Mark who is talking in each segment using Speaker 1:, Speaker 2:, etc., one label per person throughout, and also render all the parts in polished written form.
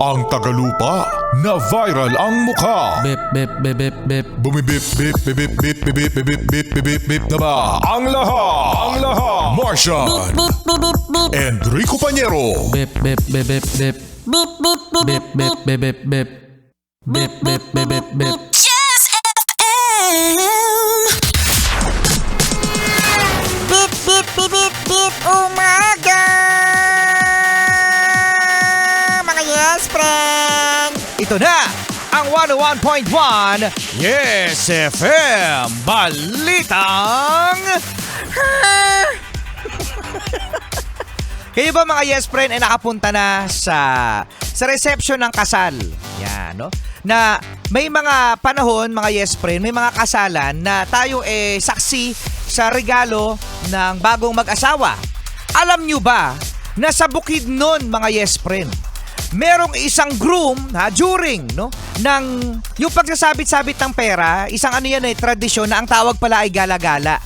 Speaker 1: Ang tagalupa na viral ang mukha.
Speaker 2: Bip, bip, bip, bip, bip.
Speaker 1: Bumibip, bip, bip, bip, bip, bip, bip, bip, bip, bip, bip, bip na ba? Ang lahat! Martian! Enrico Pañero!
Speaker 2: Bip, bip, bip, bip, bip. Bip, bip, bip, bip, bip, bip. Bip, bip, bip, bip, bip.
Speaker 3: Just FM. Bip, bip, bip, bip, bip, umaga. Mga yes, friend.
Speaker 2: Ito na ang 101.1 Yes FM Balitang Kayo ba mga yes friend ay nakapunta na sa reception ng kasal? Yan, no? Na may mga panahon, mga yes friend, may mga kasalan na tayo saksi sa regalo ng bagong mag-asawa. Alam nyo ba na sa bukid nun, mga yes friend, merong isang groom during ng yung pagsasabit-sabit ng pera, isang tradisyon na ang tawag pala ay gala-gala.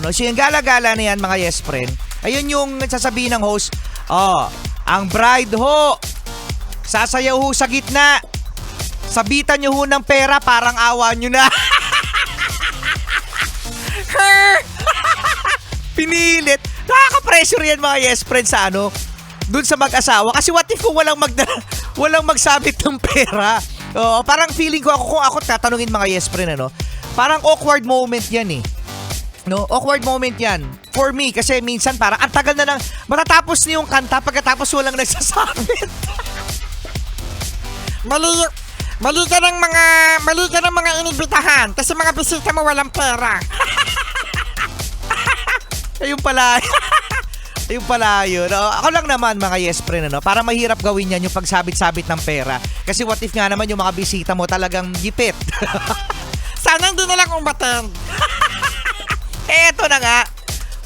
Speaker 2: So yung gala-gala na yan, mga yes friend, ayun yung sasabihin ng host, ang bride ho, sasayaw ho sa gitna, sabitan nyo ho ng pera, parang awa nyo na. Pinilit. Nakaka-pressure yan, mga yes friend, sa dun sa mag-asawa. Kasi what if kung walang magsabit ng pera? Parang feeling ko kung ako tatanungin, mga yes friend, parang awkward moment yan eh. No, awkward moment yan. For me, kasi minsan parang ang tagal na matatapos niyo yung kanta pagkatapos walang nagsasabit.
Speaker 3: Mali ka ng mga inibitahan kasi mga bisita mo walang pera.
Speaker 2: Ayun pala. Ayun pala yun. Ako lang naman, mga yes friend, para mahirap gawin yan yung pagsabit-sabit ng pera. Kasi what if nga naman yung mga bisita mo talagang gipit.
Speaker 3: Sana hindi na lang umattend.
Speaker 2: Eto na nga.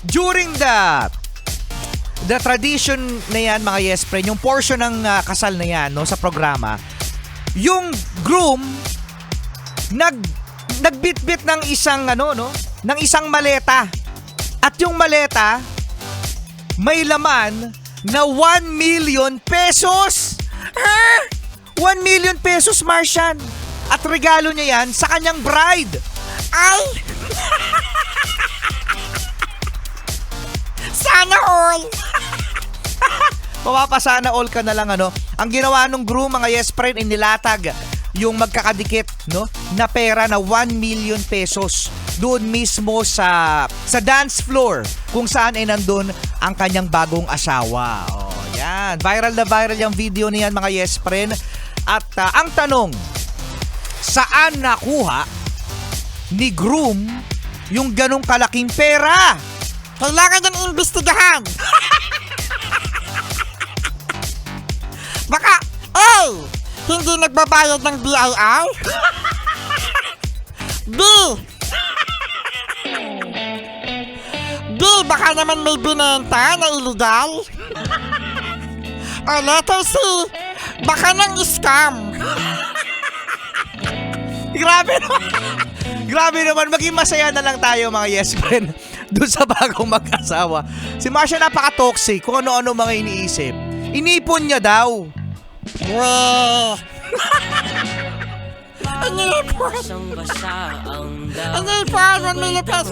Speaker 2: During the tradition na yan, mga yes friend, yung portion ng kasal na yan, sa programa, yung groom nagbitbit ng isang ng isang maleta. At yung maleta may laman na 1 million pesos. 1 million pesos, Martian. At regalo niya yan sa kanyang bride.
Speaker 3: Ay! Sana all!
Speaker 2: Mapapasana all ka na lang, Ang ginawa ng groom, mga yes friend, inilatag yung magkakadikit, na pera na 1 million pesos doon mismo sa dance floor kung saan nandun ang kanyang bagong asawa. Yan. Viral na viral yung video niyan, mga yes friend. At ang tanong, saan nakuha ni groom yung ganong kalaking pera?
Speaker 3: Kailangan niyang imbestigahan. Baka, hindi nagbabayad ng BIR? B, baka naman may binenta na illegal? O letter C, baka nang scam.
Speaker 2: Grabe naman, maging masaya na lang tayo, mga yes friend, doon sa bagong mag-asawa. Si Marcia napaka-toxic, kung ano-ano mga iniisip. Inipon niya daw.
Speaker 3: Weh. Inipon. 1 million pesos.